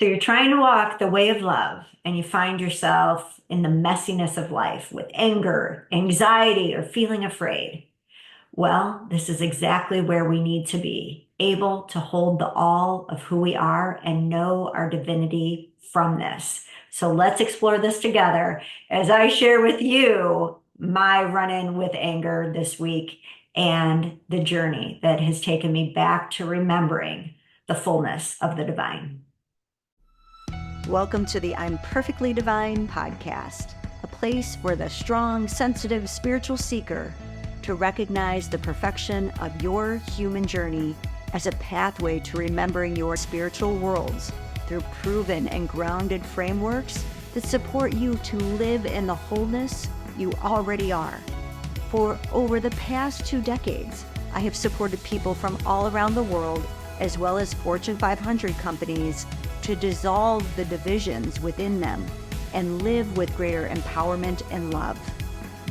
So you're trying to walk the way of love and you find yourself in the messiness of life with anger, anxiety, or feeling afraid. Well, this is exactly where we need to be, able to hold the all of who we are and know our divinity from this. So let's explore this together as I share with you my run-in with anger this week and the journey that has taken me back to remembering the fullness of the divine. Welcome to the I'm Perfectly Divine podcast, a place for the strong, sensitive, spiritual seeker to recognize the perfection of your human journey as a pathway to remembering your spiritual worlds through proven and grounded frameworks that support you to live in the wholeness you already are. For over the past 2 decades, I have supported people from all around the world, as well as Fortune 500 companies, to dissolve the divisions within them and live with greater empowerment and love.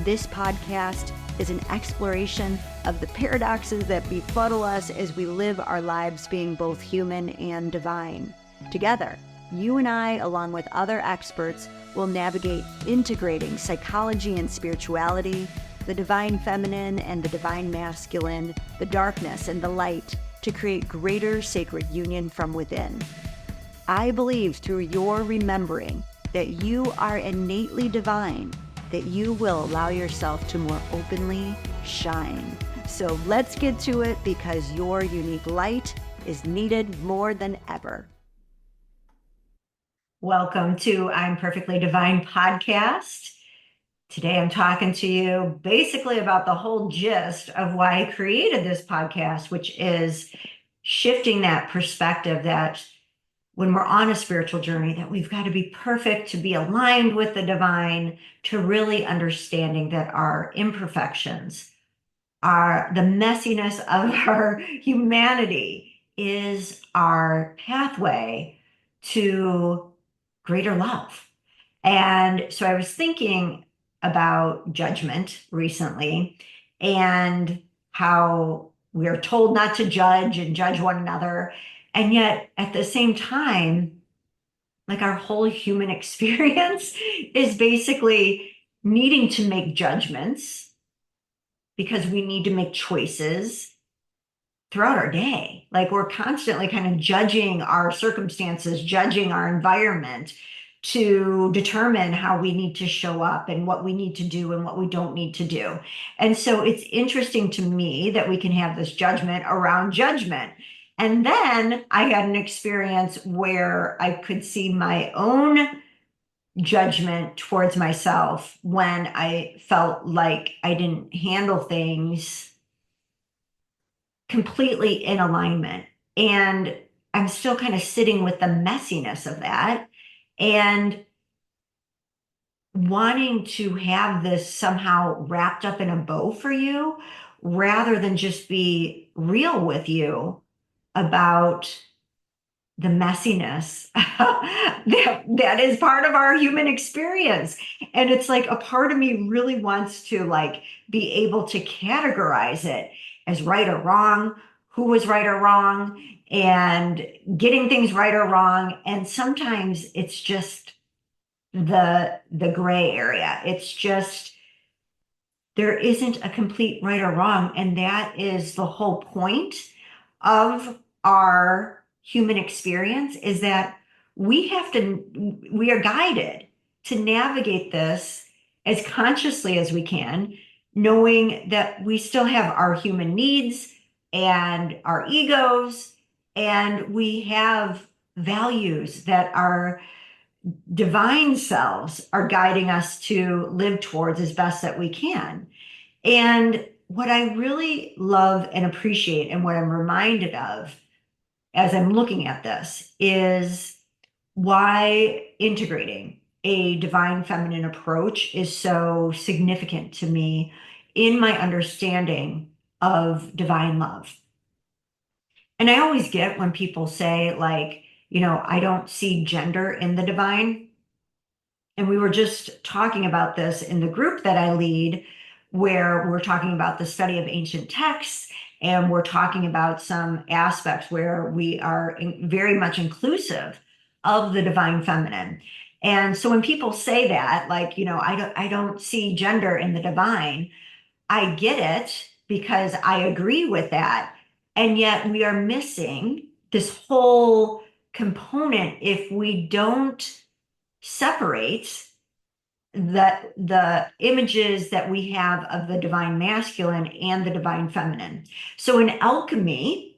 This podcast is an exploration of the paradoxes that befuddle us as we live our lives being both human and divine. Together, you and I, along with other experts, will navigate integrating psychology and spirituality, the divine feminine and the divine masculine, the darkness and the light, to create greater sacred union from within. I believe through your remembering that you are innately divine, that you will allow yourself to more openly shine. So let's get to it, because your unique light is needed more than ever. Welcome to I'm Perfectly Divine podcast. Today I'm talking to you basically about the whole gist of why I created this podcast, which is shifting that perspective that when we're on a spiritual journey, that we've got to be perfect to be aligned with the divine, to really understanding that our imperfections, the messiness of our humanity is our pathway to greater love. And so I was thinking about judgment recently and how we're told not to judge and judge one another. And yet at the same time, like our whole human experience is basically needing to make judgments because we need to make choices throughout our day. Like we're constantly kind of judging our circumstances, judging our environment to determine how we need to show up and what we need to do and what we don't need to do. And so it's interesting to me that we can have this judgment around judgment. And then I had an experience where I could see my own judgment towards myself when I felt like I didn't handle things completely in alignment. And I'm still kind of sitting with the messiness of that and wanting to have this somehow wrapped up in a bow for you rather than just be real with you about the messiness that is part of our human experience. And it's like a part of me really wants to like be able to categorize it as right or wrong, who was right or wrong, and getting things right or wrong. And sometimes it's just the gray area. It's just there isn't a complete right or wrong. And that is the whole point of our human experience, is that we are guided to navigate this as consciously as we can, knowing that we still have our human needs and our egos, and we have values that our divine selves are guiding us to live towards as best that we can. And what I really love and appreciate, and what I'm reminded of as I'm looking at this, is why integrating a divine feminine approach is so significant to me in my understanding of divine love. And I always get when people say, like, I don't see gender in the divine. And we were just talking about this in the group that I lead, where we're talking about the study of ancient texts, and we're talking about some aspects where we are very much inclusive of the divine feminine. And so when people say that, like, I don't see gender in the divine, I get it because I agree with that. And yet we are missing this whole component if we don't separate the images that we have of the divine masculine and the divine feminine. So in alchemy,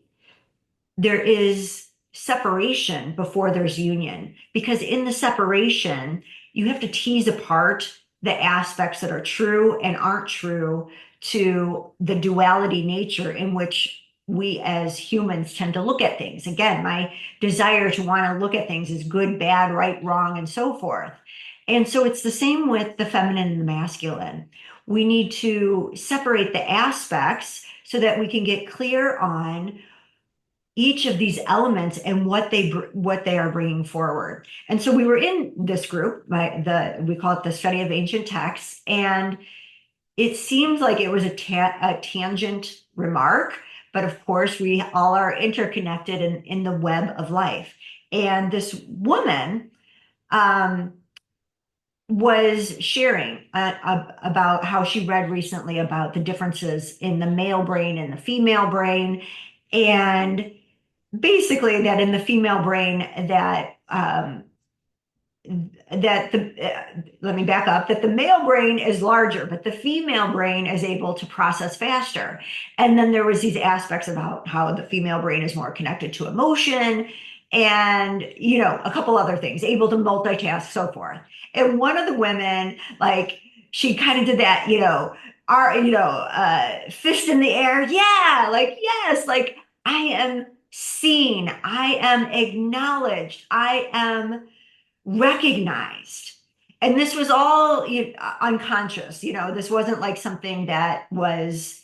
there is separation before there's union, because in the separation, you have to tease apart the aspects that are true and aren't true to the duality nature in which we as humans tend to look at things. Again, my desire to want to look at things as good, bad, right, wrong, and so forth. And so it's the same with the feminine and the masculine. We need to separate the aspects so that we can get clear on each of these elements and what they are bringing forward. And so we were in this group, we call it the study of ancient texts, and it seems like it was a tangent remark, but of course we all are interconnected in the web of life. And this woman was sharing about how she read recently about the differences in the male brain and the female brain, and basically that in the female brain that let me back up, that the male brain is larger, but the female brain is able to process faster. And then there was these aspects about how the female brain is more connected to emotion and, a couple other things, able to multitask, so forth. And one of the women, like, she kind of did that, fist in the air. Yeah, like, yes, like I am seen, I am acknowledged, I am recognized. And this was all unconscious, this wasn't like something that was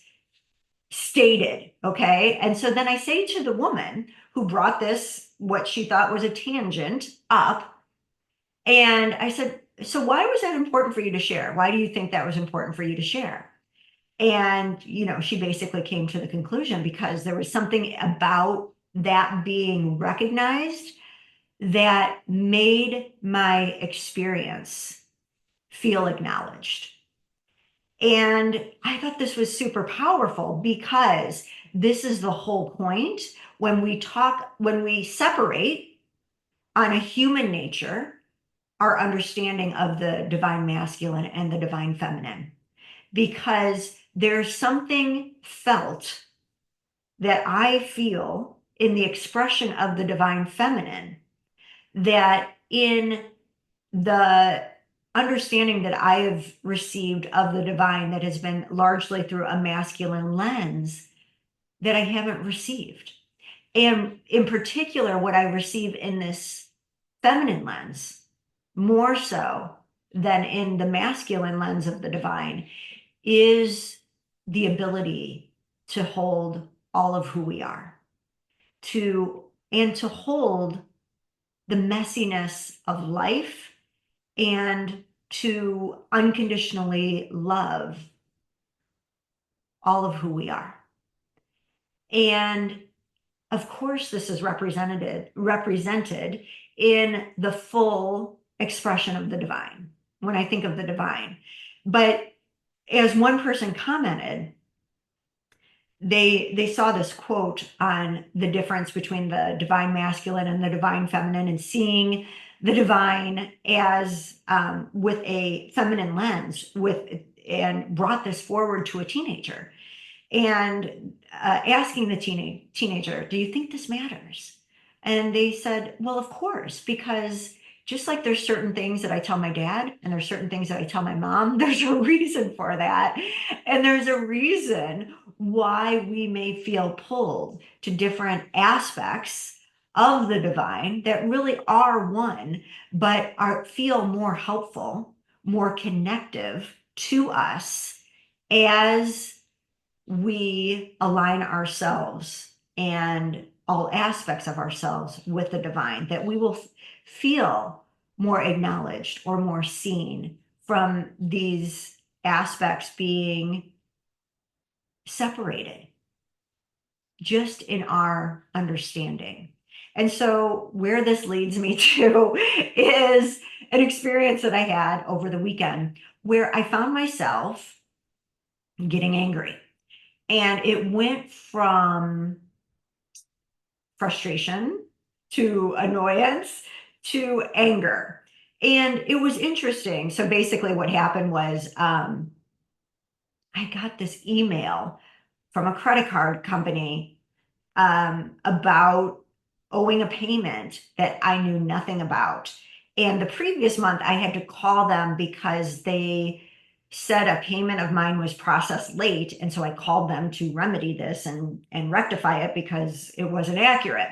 stated. Okay. And so then I say to the woman who brought this, what she thought was a tangent, up, and I said, so why was that important for you to share? Why do you think that was important for you to share? And, she basically came to the conclusion because there was something about that being recognized that made my experience feel acknowledged. And I thought this was super powerful because this is the whole point when we separate on a human nature, our understanding of the divine masculine and the divine feminine, because there's something felt that I feel in the expression of the divine feminine that in the understanding that I have received of the divine that has been largely through a masculine lens that I haven't received. And in particular, what I receive in this feminine lens, more so than in the masculine lens of the divine, is the ability to hold all of who we are, to hold the messiness of life and to unconditionally love all of who we are. And of course, this is represented in the full expression of the divine when I think of the divine. But as one person commented, they saw this quote on the difference between the divine masculine and the divine feminine, and seeing the divine as with a feminine lens, and brought this forward to a teenager and asking the teenager, do you think this matters? And they said, well, of course, because just like there's certain things that I tell my dad and there's certain things that I tell my mom, there's a reason for that. And there's a reason why we may feel pulled to different aspects of the divine that really are one, but feel more helpful, more connective to us as we align ourselves and all aspects of ourselves with the divine, that we will feel more acknowledged or more seen from these aspects being separated just in our understanding. And so where this leads me to is an experience that I had over the weekend where I found myself getting angry. And it went from frustration to annoyance to anger. And it was interesting. So basically, what happened was I got this email from a credit card company about owing a payment that I knew nothing about. And the previous month, I had to call them because they said a payment of mine was processed late. And so I called them to remedy this and rectify it because it wasn't accurate.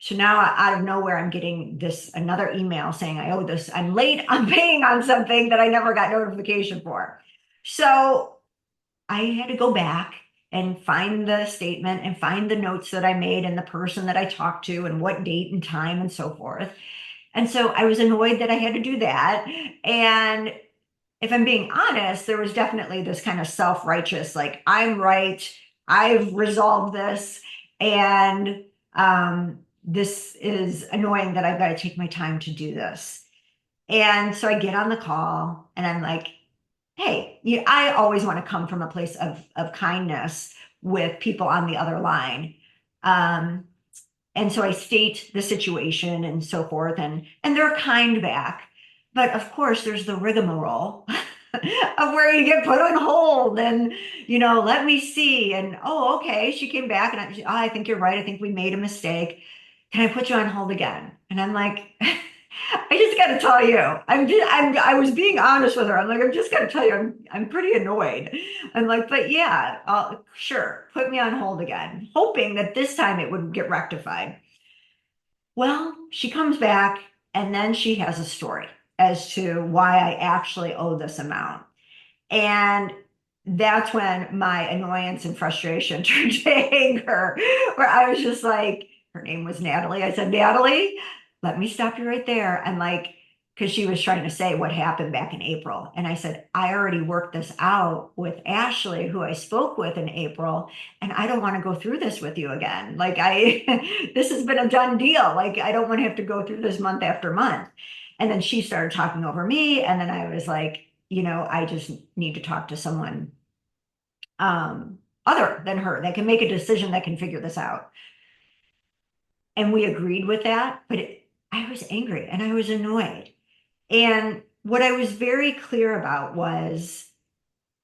So now out of nowhere, I'm getting this another email saying I owe this. I'm late on paying on something that I never got notification for. So I had to go back and find the statement and find the notes that I made and the person that I talked to and what date and time and so forth. And so I was annoyed that I had to do that. And if I'm being honest, there was definitely this kind of self-righteous, like, I'm right, I've resolved this, and this is annoying that I've got to take my time to do this. And so I get on the call and I'm like, hey, I always want to come from a place of kindness with people on the other line. Um, and so I state the situation and so forth, and they're kind back. But of course, there's the rigmarole of where you get put on hold and, let me see. And, oh, okay, she came back and I think you're right. I think we made a mistake. Can I put you on hold again? And I'm like, I just got to tell you, I was being honest with her. I'm like, I'm just got to tell you, I'm pretty annoyed. I'm like, but yeah, sure, put me on hold again, hoping that this time it would get rectified. Well, she comes back and then she has a story as to why I actually owe this amount. And that's when my annoyance and frustration turned to anger, where I was just like, her name was Natalie. I said, Natalie, let me stop you right there. And like, because she was trying to say what happened back in April. And I said, I already worked this out with Ashley, who I spoke with in April, and I don't want to go through this with you again. Like, this has been a done deal. Like, I don't want to have to go through this month after month. And then she started talking over me. And then I was like, I just need to talk to someone other than her that can make a decision that can figure this out. And we agreed with that, but I was angry and I was annoyed. And what I was very clear about was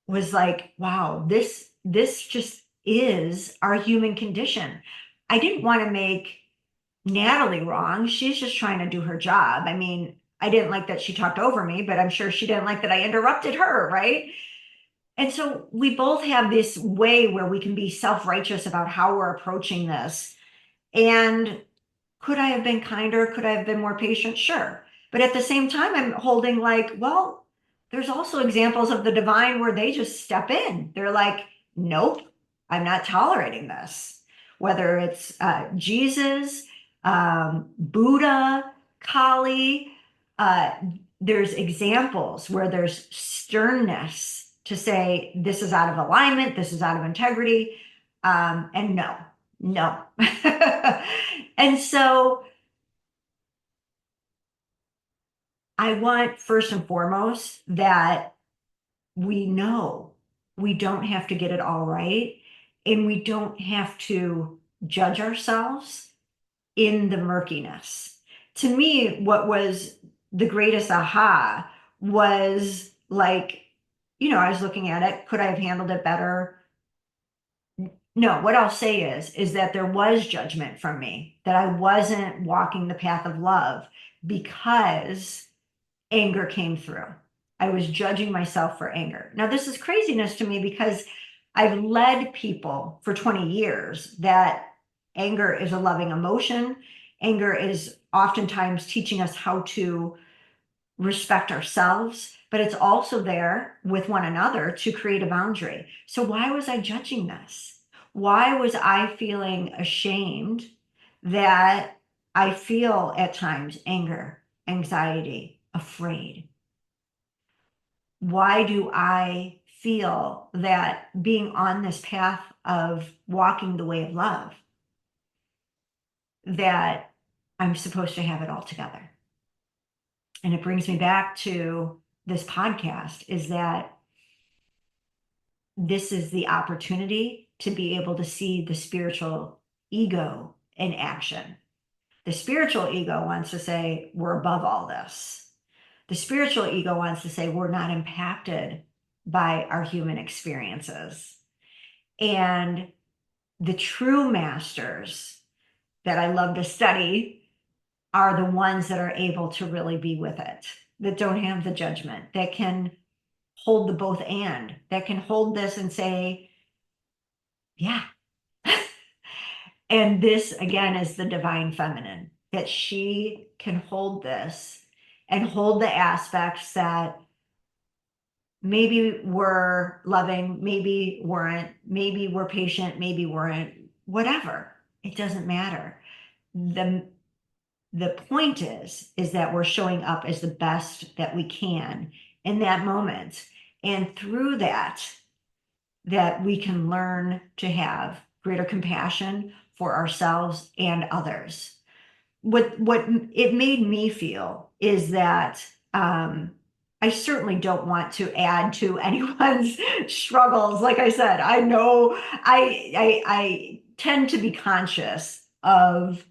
like, wow, this just is our human condition. I didn't want to make Natalie wrong. She's just trying to do her job. I mean, I didn't like that she talked over me, but I'm sure she didn't like that I interrupted her, right? And so we both have this way where we can be self-righteous about how we're approaching this. And could I have been kinder? Could I have been more patient? Sure. But at the same time, I'm holding like, well, there's also examples of the divine where they just step in. They're like, nope, I'm not tolerating this. Whether it's Jesus, Buddha, Kali, uh, there's examples where there's sternness to say, this is out of alignment, this is out of integrity. And no. And so I want first and foremost that we know we don't have to get it all right and we don't have to judge ourselves in the murkiness. To me, what was the greatest aha was like, I was looking at it. Could I have handled it better? No, what I'll say is that there was judgment from me, that I wasn't walking the path of love because anger came through. I was judging myself for anger. Now, this is craziness to me because I've led people for 20 years that anger is a loving emotion. Anger is oftentimes teaching us how to respect ourselves, but it's also there with one another to create a boundary. So why was I judging this? Why was I feeling ashamed that I feel at times anger, anxiety, afraid? Why do I feel that being on this path of walking the way of love, that I'm supposed to have it all together. And it brings me back to this podcast, is that this is the opportunity to be able to see the spiritual ego in action. The spiritual ego wants to say, we're above all this. The spiritual ego wants to say, we're not impacted by our human experiences. And the true masters that I love to study are the ones that are able to really be with it, that don't have the judgment, that can hold the both and, that can hold this and say, yeah. And this again is the divine feminine, that she can hold this and hold the aspects that maybe were loving, maybe weren't, maybe were patient, maybe weren't, whatever. It doesn't matter. The the point is that we're showing up as the best that we can in that moment. And through that, that we can learn to have greater compassion for ourselves and others. What it made me feel is that I certainly don't want to add to anyone's struggles. Like I said, I know I tend to be conscious of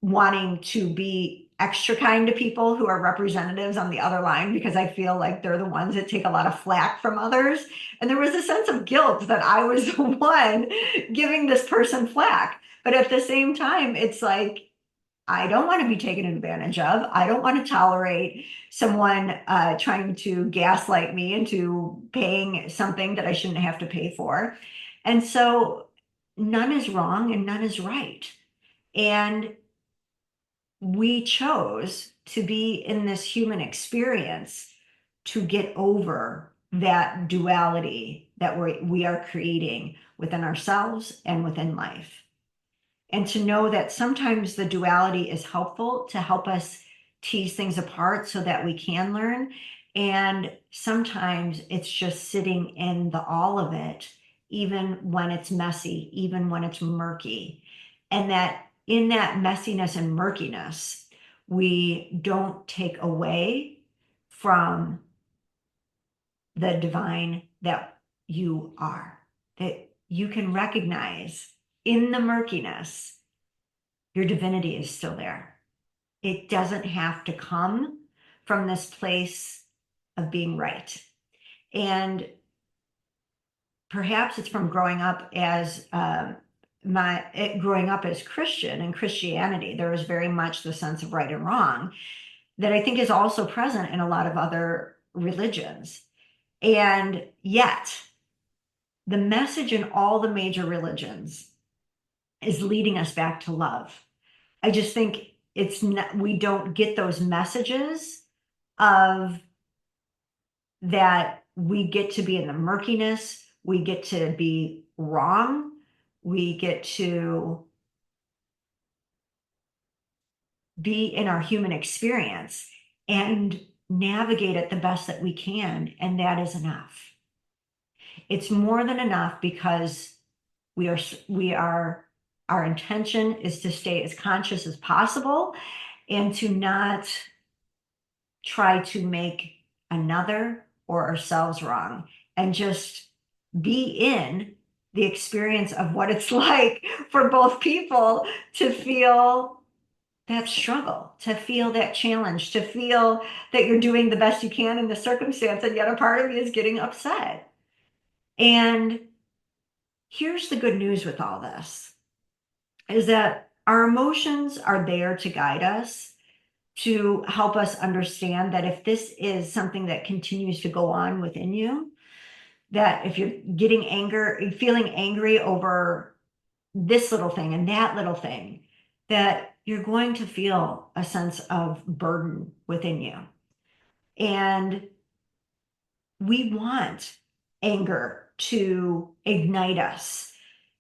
wanting to be extra kind to people who are representatives on the other line, because I feel like they're the ones that take a lot of flack from others. And there was a sense of guilt that I was the one giving this person flack. But at the same time, it's like, I don't want to be taken advantage of. I don't want to tolerate someone trying to gaslight me into paying something that I shouldn't have to pay for. And so none is wrong and none is right. And we chose to be in this human experience to get over that duality that we are creating within ourselves and within life. And to know that sometimes the duality is helpful to help us tease things apart so that we can learn. And sometimes it's just sitting in the all of it, even when it's messy, even when it's murky. And that in that messiness and murkiness, we don't take away from the divine that you are, that you can recognize in the murkiness, your divinity is still there. It doesn't have to come from this place of being right. And perhaps it's from growing up as growing up as Christian and Christianity. There was very much the sense of right and wrong that I think is also present in a lot of other religions. And yet, the message in all the major religions is leading us back to love. I just think it's not, we don't get those messages of that we get to be in the murkiness, we get to be wrong, we get to be in our human experience and navigate it the best that we can, and that is enough. It's more than enough, because we are our intention is to stay as conscious as possible and to not try to make another or ourselves wrong, and just be in the experience of what it's like for both people to feel that struggle, to feel that challenge, to feel that you're doing the best you can in the circumstance, and yet a part of me is getting upset. And here's the good news with all this, is that our emotions are there to guide us, to help us understand that if this is something that continues to go on within you, that if you're getting anger, feeling angry over this little thing and that little thing, that you're going to feel a sense of burden within you. And we want anger to ignite us,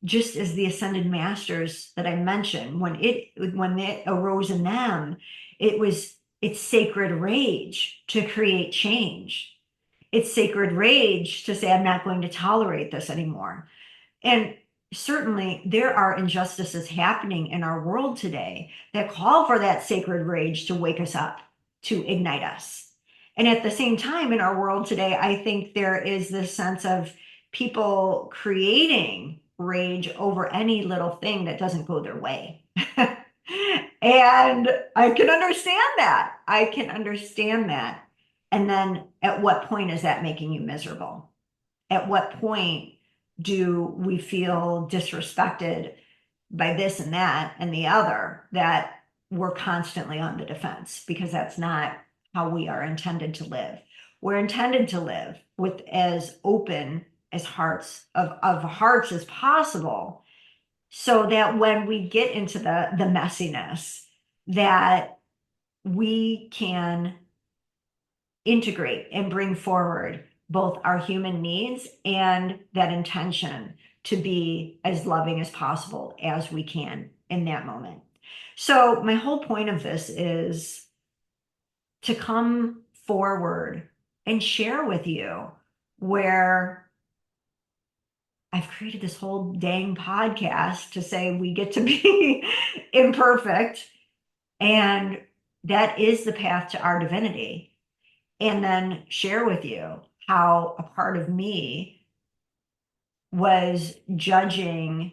just as the ascended masters that I mentioned, when it arose in them, it's sacred rage to create change. It's sacred rage to say, I'm not going to tolerate this anymore. And certainly there are injustices happening in our world today that call for that sacred rage to wake us up, to ignite us. And at the same time, in our world today, I think there is this sense of people creating rage over any little thing that doesn't go their way. And I can understand that. I can understand that. And then at what point is that making you miserable? At what point do we feel disrespected by this and that and the other, that we're constantly on the defense? Because that's not how we are intended to live. We're intended to live with as open as hearts as possible, so that when we get into the messiness, that we can integrate and bring forward both our human needs and that intention to be as loving as possible as we can in that moment. So my whole point of this is to come forward and share with you where I've created this whole dang podcast to say we get to be imperfect, and that is the path to our divinity. And then share with you how a part of me was judging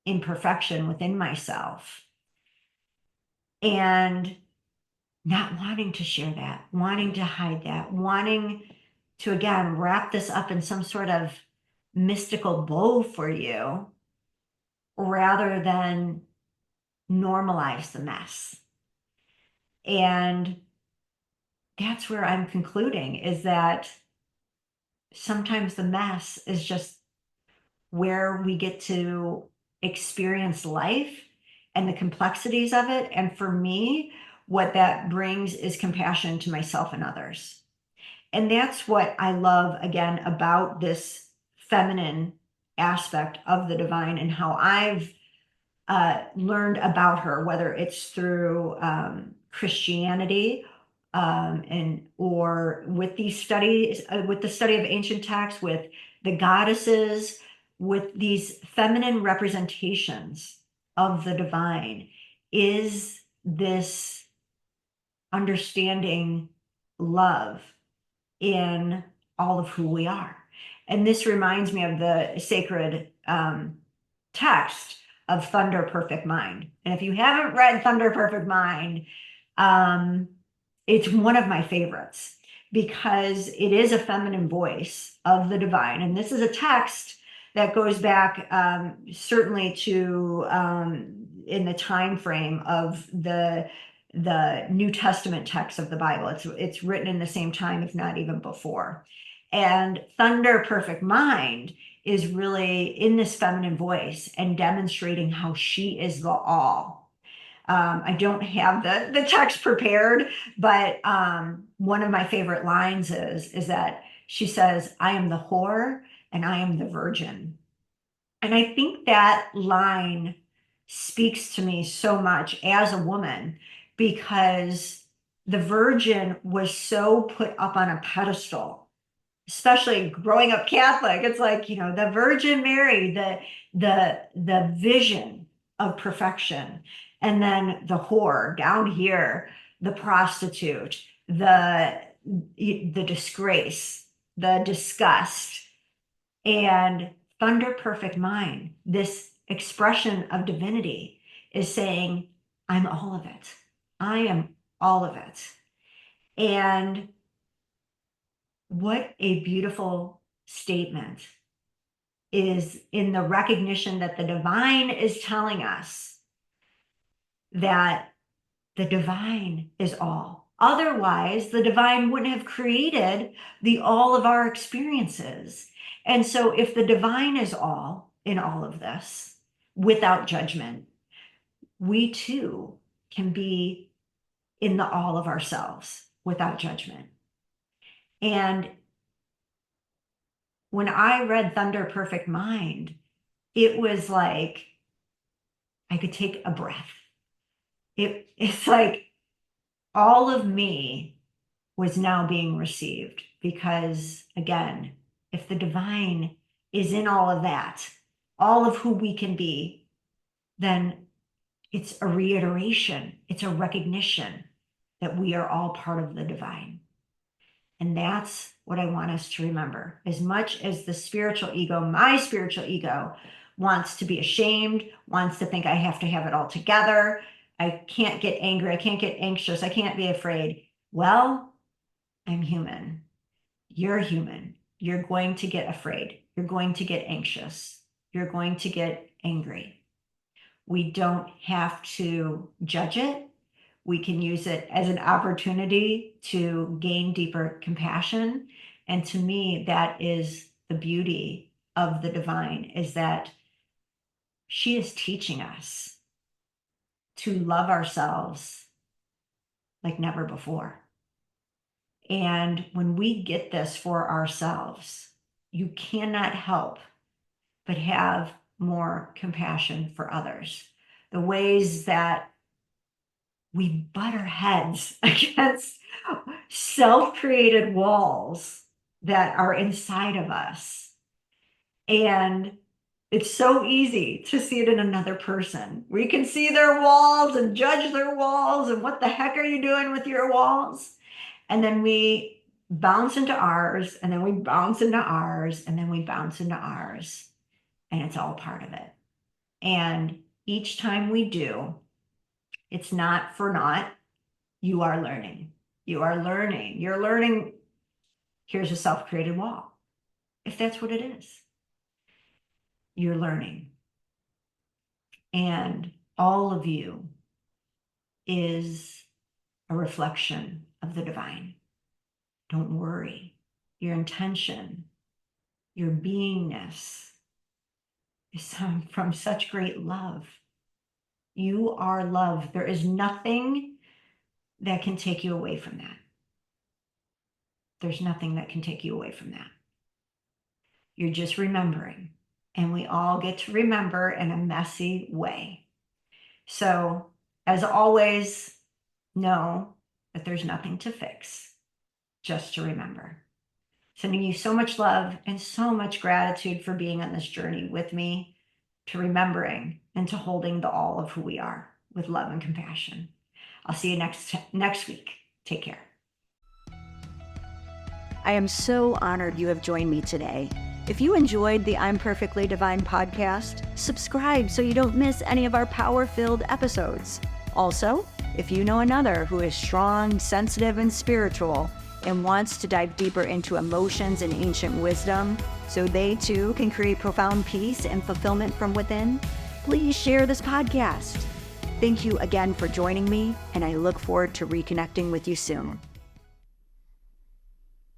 imperfection within myself and not wanting to share that, wanting to hide that, wanting to, again, wrap this up in some sort of mystical bow for you rather than normalize the mess. And that's where I'm concluding, is that sometimes the mess is just where we get to experience life and the complexities of it. And for me, what that brings is compassion to myself and others. And that's what I love, again, about this feminine aspect of the divine, and how I've learned about her, whether it's through Christianity, and or with these studies, with the study of ancient texts, with the goddesses, with these feminine representations of the divine, is this understanding love in all of who we are. And this reminds me of the sacred text of Thunder Perfect Mind. And if you haven't read Thunder Perfect Mind, it's one of my favorites because it is a feminine voice of the divine. And this is a text that goes back certainly to in the time frame of the New Testament text of the Bible. It's written in the same time, if not even before. And Thunder Perfect Mind is really in this feminine voice and demonstrating how she is the all. I don't have the text prepared, but one of my favorite lines is that she says, "I am the whore and I am the virgin." And I think that line speaks to me so much as a woman, because the virgin was so put up on a pedestal, especially growing up Catholic. It's like, the Virgin Mary, the vision of perfection. And then the whore down here, the prostitute, the disgrace, the disgust. And Thunder Perfect Mind, this expression of divinity, is saying, I'm all of it. I am all of it. And what a beautiful statement is in the recognition that the divine is telling us that the divine is all. Otherwise, the divine wouldn't have created the all of our experiences. And so if the divine is all in all of this, without judgment, we too can be in the all of ourselves without judgment. And when I read Thunder Perfect Mind, it was like I could take a breath. It's like all of me was now being received, because again, if the divine is in all of that, all of who we can be, then it's a reiteration, it's a recognition that we are all part of the divine. And that's what I want us to remember. As much as the spiritual ego, my spiritual ego, wants to be ashamed, wants to think I have to have it all together, I can't get angry, I can't get anxious, I can't be afraid. Well, I'm human. You're human. You're going to get afraid. You're going to get anxious. You're going to get angry. We don't have to judge it. We can use it as an opportunity to gain deeper compassion. And to me, that is the beauty of the divine, is that she is teaching us to love ourselves like never before. And when we get this for ourselves, you cannot help but have more compassion for others. The ways that we butt our heads against self-created walls that are inside of us. And it's so easy to see it in another person. We can see their walls and judge their walls and what the heck are you doing with your walls? And then we bounce into ours, and then we bounce into ours, and then we bounce into ours. And it's all part of it. And each time we do, it's not for naught. You are learning. You are learning. You're learning. Here's a self-created wall. If that's what it is, you're learning. And all of you is a reflection of the divine. Don't worry. Your intention, your beingness is from such great love. You are love. There is nothing that can take you away from that. There's nothing that can take you away from that. You're just remembering. And we all get to remember in a messy way. So, as always, know that there's nothing to fix, just to remember. Sending you so much love and so much gratitude for being on this journey with me, to remembering and to holding the all of who we are with love and compassion. I'll see you next week. Take care. I am so honored you have joined me today. If you enjoyed the I'm Perfectly Divine podcast, subscribe so you don't miss any of our power-filled episodes. Also, if you know another who is strong, sensitive, and spiritual and wants to dive deeper into emotions and ancient wisdom so they too can create profound peace and fulfillment from within, please share this podcast. Thank you again for joining me, and I look forward to reconnecting with you soon.